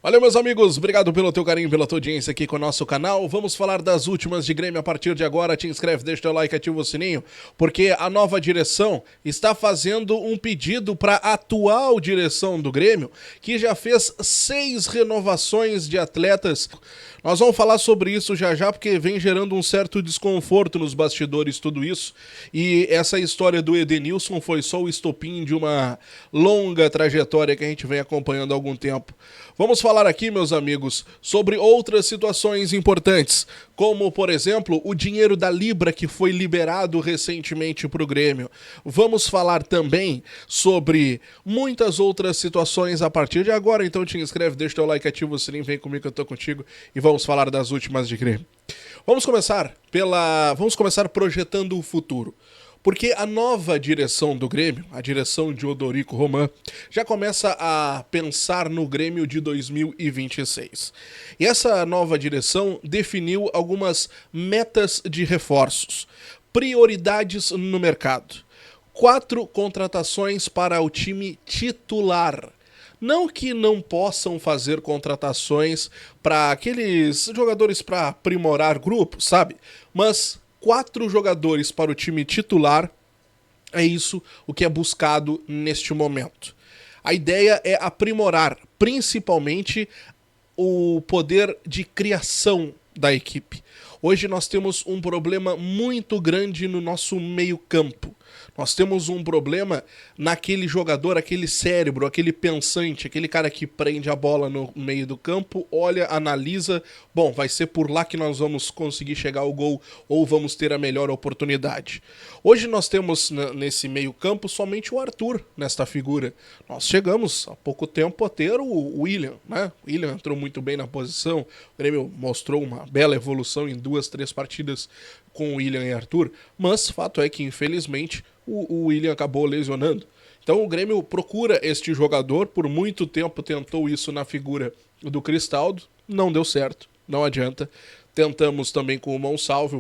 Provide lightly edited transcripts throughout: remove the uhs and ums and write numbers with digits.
Olha, meus amigos, obrigado pelo teu carinho, pela tua audiência aqui com o nosso canal. Vamos falar das últimas de Grêmio a partir de agora. Te inscreve, deixa teu like, ativa o sininho, porque a nova direção está fazendo um pedido para a atual direção do Grêmio, que já fez 6 renovações de atletas. Nós vamos falar sobre isso já já, porque vem gerando um certo desconforto nos bastidores tudo isso. E essa história do Edenilson foi só o estopim de uma longa trajetória que a gente vem acompanhando há algum tempo. Vamos falar aqui, meus amigos, sobre outras situações importantes, como, por exemplo, o dinheiro da Libra que foi liberado recentemente para o Grêmio. Vamos falar também sobre muitas outras situações a partir de agora, então te inscreve, deixa teu like, ativa o sininho, vem comigo que eu tô contigo e vamos falar das últimas de Grêmio. Vamos começar projetando o futuro. Porque a nova direção do Grêmio, a direção de Odorico Roman, já começa a pensar no Grêmio de 2026. E essa nova direção definiu algumas metas de reforços, prioridades no mercado. 4 contratações para o time titular. Não que não possam fazer contratações para aqueles jogadores para aprimorar grupos, sabe? Mas 4 jogadores para o time titular, é isso o que é buscado neste momento. A ideia é aprimorar, principalmente, o poder de criação da equipe. Hoje nós temos um problema muito grande no nosso meio-campo. Nós temos um problema naquele jogador, aquele cérebro, aquele pensante, aquele cara que prende a bola no meio do campo, olha, analisa, bom, vai ser por lá que nós vamos conseguir chegar ao gol ou vamos ter a melhor oportunidade. Hoje nós temos nesse meio campo somente o Arthur nesta figura. Nós chegamos há pouco tempo a ter o William, né? O William entrou muito bem na posição, o Grêmio mostrou uma bela evolução em 2, 3 partidas com o William e Arthur, mas fato é que infelizmente o William acabou lesionando. Então o Grêmio procura este jogador, por muito tempo tentou isso na figura do Cristaldo, não deu certo, não adianta. Tentamos também com o Monsalve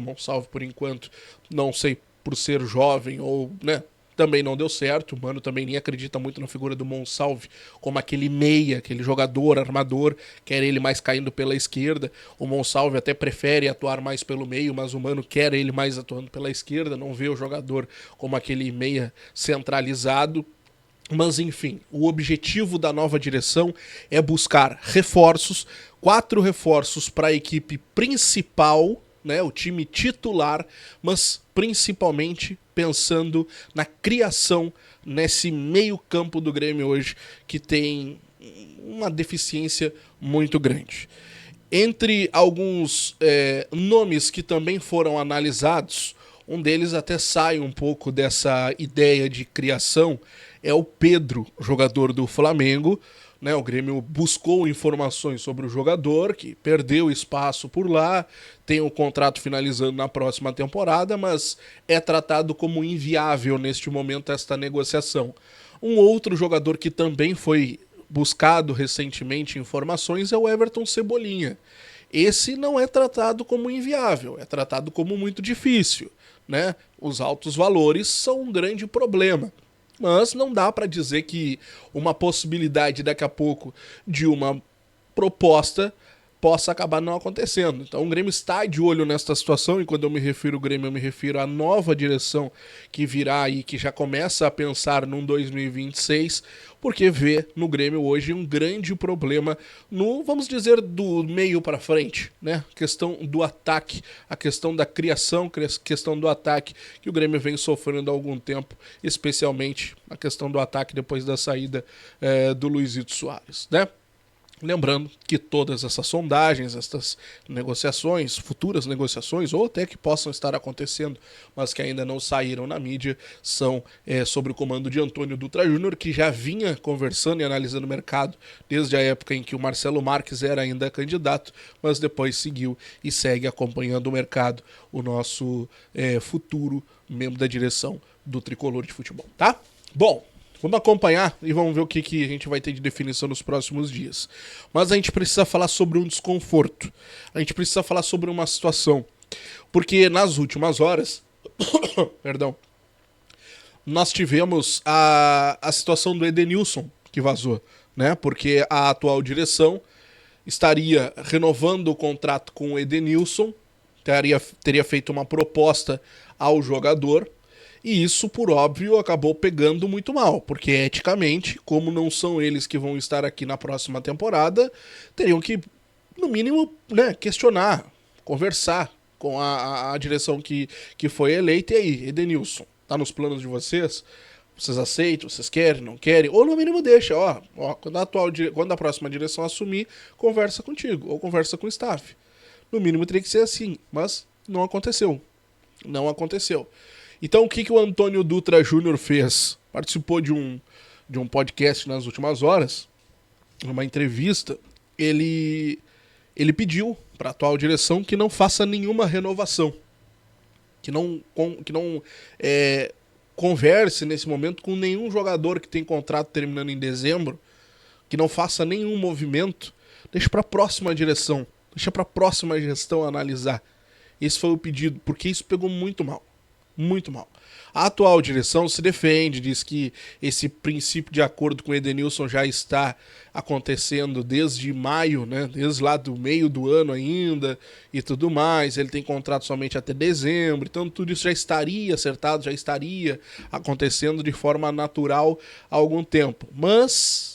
por enquanto, não sei por ser jovem ou, né, também não deu certo. O Mano também nem acredita muito na figura do Monsalve como aquele meia, aquele jogador, armador, quer ele mais caindo pela esquerda. O Monsalve até prefere atuar mais pelo meio, mas o Mano quer ele mais atuando pela esquerda, não vê o jogador como aquele meia centralizado. Mas enfim, o objetivo da nova direção é buscar reforços, 4 reforços para a equipe principal, né, o time titular, mas principalmente pensando na criação nesse meio campo do Grêmio hoje, que tem uma deficiência muito grande. Entre alguns nomes que também foram analisados, um deles até sai um pouco dessa ideia de criação, é o Pedro, jogador do Flamengo. Né, o Grêmio buscou informações sobre o jogador, que perdeu espaço por lá, tem o contrato finalizando na próxima temporada, mas é tratado como inviável neste momento esta negociação. Um outro jogador que também foi buscado recentemente informações é o Everton Cebolinha. Esse não é tratado como inviável, é tratado como muito difícil. Né? Os altos valores são um grande problema. Mas não dá para dizer que uma possibilidade daqui a pouco de uma proposta possa acabar não acontecendo. Então o Grêmio está de olho nesta situação, e quando eu me refiro ao Grêmio, eu me refiro à nova direção que virá aí, que já começa a pensar num 2026, porque vê no Grêmio hoje um grande problema no, vamos dizer, do meio para frente, né? A questão do ataque, a questão da criação, a questão do ataque, que o Grêmio vem sofrendo há algum tempo, especialmente a questão do ataque depois da saída do Luizito Soares, né? Lembrando que todas essas sondagens, essas negociações, futuras negociações, ou até que possam estar acontecendo, mas que ainda não saíram na mídia, são sobre o comando de Antônio Dutra Júnior, que já vinha conversando e analisando o mercado desde a época em que o Marcelo Marques era ainda candidato, mas depois seguiu e segue acompanhando o mercado, o nosso futuro membro da direção do Tricolor de Futebol, tá? Bom, vamos acompanhar e vamos ver o que a gente vai ter de definição nos próximos dias. Mas a gente precisa falar sobre um desconforto. A gente precisa falar sobre uma situação. Porque nas últimas horas, perdão, nós tivemos a situação do Edenilson que vazou, né? Porque a atual direção estaria renovando o contrato com o Edenilson, teria feito uma proposta ao jogador, e isso, por óbvio, acabou pegando muito mal, porque eticamente, como não são eles que vão estar aqui na próxima temporada, teriam que, no mínimo, né, questionar, conversar com a direção que foi eleita. E aí, Edenilson, tá nos planos de vocês? Vocês aceitam? Vocês querem? Não querem? Ou no mínimo deixa, quando a próxima direção assumir, conversa contigo, ou conversa com o staff. No mínimo teria que ser assim, mas não aconteceu. Não aconteceu. Então o que o Antônio Dutra Júnior fez? Participou de um podcast nas últimas horas, numa entrevista. Ele pediu para a atual direção que não faça nenhuma renovação. Que não converse nesse momento com nenhum jogador que tem contrato terminando em dezembro, que não faça nenhum movimento, deixa para a próxima direção, deixa para a próxima gestão analisar. Esse foi o pedido, porque isso pegou muito mal. Muito mal. A atual direção se defende, diz que esse princípio de acordo com o Edenilson já está acontecendo desde maio, né? Desde lá do meio do ano ainda e tudo mais. Ele tem contrato somente até dezembro, então tudo isso já estaria acertado, já estaria acontecendo de forma natural há algum tempo. Mas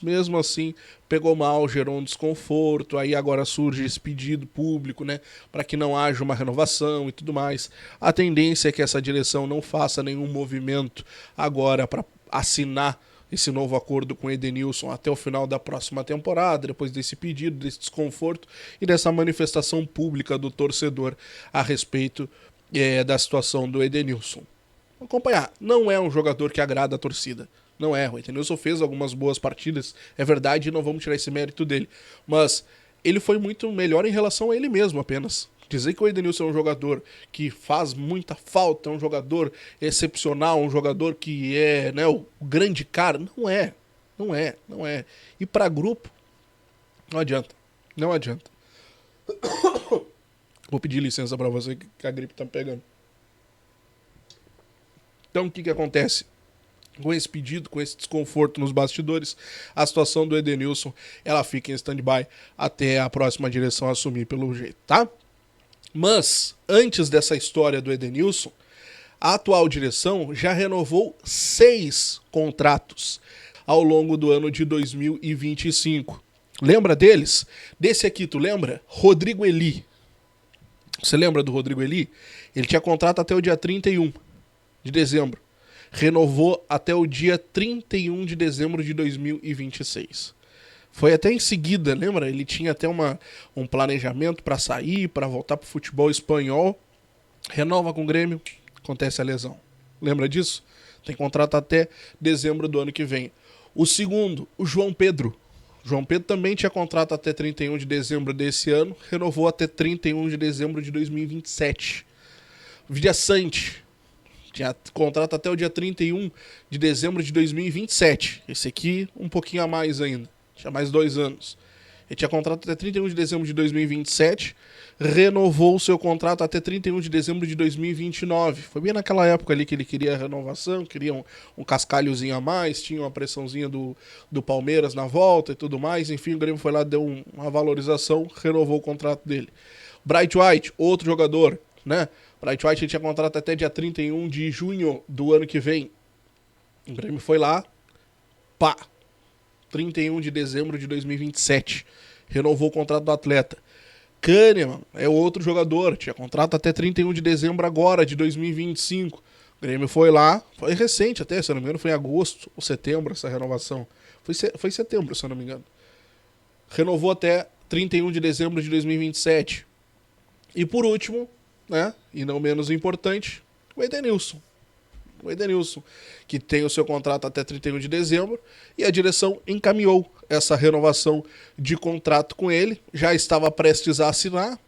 mesmo assim, pegou mal, gerou um desconforto, aí agora surge esse pedido público, né, para que não haja uma renovação e tudo mais. A tendência é que essa direção não faça nenhum movimento agora para assinar esse novo acordo com o Edenilson até o final da próxima temporada, depois desse pedido, desse desconforto e dessa manifestação pública do torcedor a respeito da situação do Edenilson. Vamos acompanhar. Não é um jogador que agrada a torcida. Não é, o Edenilson fez algumas boas partidas, é verdade, não vamos tirar esse mérito dele. Mas ele foi muito melhor em relação a ele mesmo apenas. Dizer que o Edenilson é um jogador que faz muita falta, é um jogador excepcional, um jogador que é, né, o grande cara, não é. E para grupo, não adianta. Vou pedir licença para você que a gripe tá me pegando. Então o que acontece? Com esse pedido, com esse desconforto nos bastidores, a situação do Edenilson, ela fica em stand-by até a próxima direção assumir pelo jeito, tá? Mas, antes dessa história do Edenilson, a atual direção já renovou 6 contratos ao longo do ano de 2025. Lembra deles? Desse aqui, tu lembra? Rodrigo Eli. Você lembra do Rodrigo Eli? Ele tinha contrato até o dia 31 de dezembro. Renovou até o dia 31 de dezembro de 2026. Foi até em seguida, lembra? Ele tinha até um planejamento para sair, para voltar pro futebol espanhol. Renova com o Grêmio, acontece a lesão. Lembra disso? Tem contrato até dezembro do ano que vem. O segundo, o João Pedro. João Pedro também tinha contrato até 31 de dezembro desse ano, renovou até 31 de dezembro de 2027. Vidia Sante tinha contrato até o dia 31 de dezembro de 2027. Esse aqui, um pouquinho a mais ainda. Tinha mais 2 anos. Ele tinha contrato até 31 de dezembro de 2027. Renovou o seu contrato até 31 de dezembro de 2029. Foi bem naquela época ali que ele queria a renovação, queria um cascalhozinho a mais, tinha uma pressãozinha do Palmeiras na volta e tudo mais. Enfim, o Grêmio foi lá, deu uma valorização, renovou o contrato dele. Bright White, outro jogador, né? Bright White tinha contrato até dia 31 de junho do ano que vem. O Grêmio foi lá, 31 de dezembro de 2027. Renovou o contrato do atleta. Kahneman é outro jogador, tinha contrato até 31 de dezembro agora, de 2025. O Grêmio foi lá, foi recente até, se eu não me engano, foi em agosto ou setembro essa renovação. Foi setembro, se eu não me engano. Renovou até 31 de dezembro de 2027. E por último, né, e não menos importante, o Edenilson. O Edenilson, que tem o seu contrato até 31 de dezembro, e a direção encaminhou essa renovação de contrato com ele, já estava prestes a assinar.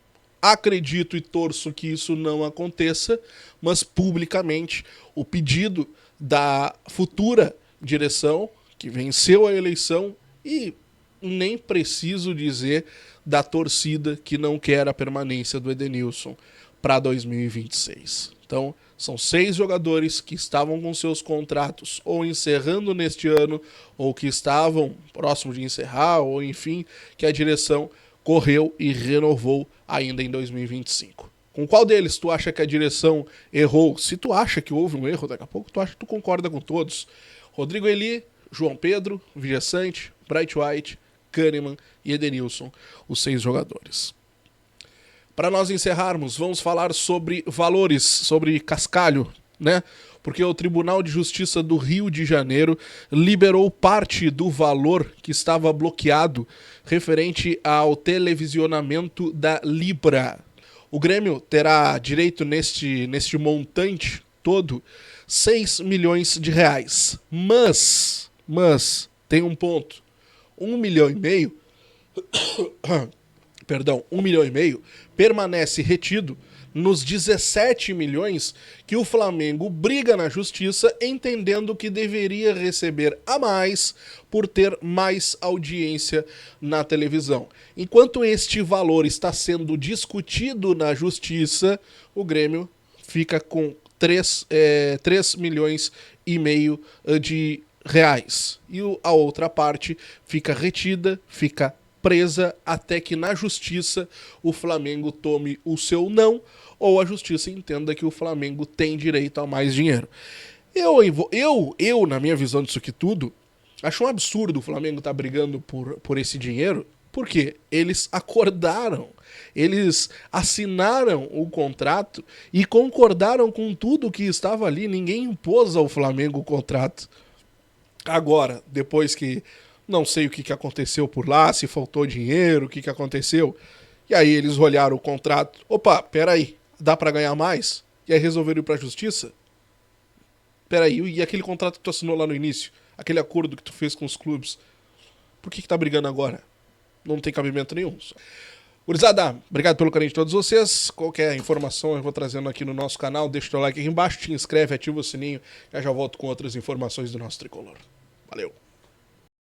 Acredito e torço que isso não aconteça, mas publicamente o pedido da futura direção, que venceu a eleição, e nem preciso dizer da torcida que não quer a permanência do Edenilson para 2026. Então, São 6 jogadores que estavam com seus contratos ou encerrando neste ano, ou que estavam próximo de encerrar, ou enfim, que a direção correu e renovou ainda em 2025. Com qual deles tu acha que a direção errou? Se tu acha que houve um erro, daqui a pouco tu acha que tu concorda com todos. Rodrigo Eli, João Pedro, Vijaçante, Bright White, Kahneman e Edenilson, os 6 jogadores. Para nós encerrarmos, vamos falar sobre valores, sobre cascalho, né? Porque o Tribunal de Justiça do Rio de Janeiro liberou parte do valor que estava bloqueado referente ao televisionamento da Libra. O Grêmio terá direito neste montante todo 6 milhões de reais. Mas tem um ponto. 1,5 milhão $1,5 milhão permanece retido nos 17 milhões que o Flamengo briga na justiça, entendendo que deveria receber a mais por ter mais audiência na televisão. Enquanto este valor está sendo discutido na justiça, o Grêmio fica com 3,5 milhões de reais. E a outra parte fica retida, fica presa até que na justiça o Flamengo tome o seu não, ou a justiça entenda que o Flamengo tem direito a mais dinheiro. Eu na minha visão disso aqui tudo, acho um absurdo o Flamengo estar brigando por esse dinheiro, porque eles acordaram, eles assinaram o contrato e concordaram com tudo que estava ali, ninguém impôs ao Flamengo o contrato. Agora, depois que não sei o que aconteceu por lá, se faltou dinheiro, o que aconteceu. E aí eles olharam o contrato. Opa, peraí, dá pra ganhar mais? E aí resolveram ir pra justiça? Peraí, e aquele contrato que tu assinou lá no início? Aquele acordo que tu fez com os clubes? Por que tá brigando agora? Não tem cabimento nenhum. Gurizada, obrigado pelo carinho de todos vocês. Qualquer informação eu vou trazendo aqui no nosso canal. Deixa o teu like aqui embaixo, te inscreve, ativa o sininho. Já volto com outras informações do nosso tricolor. Valeu!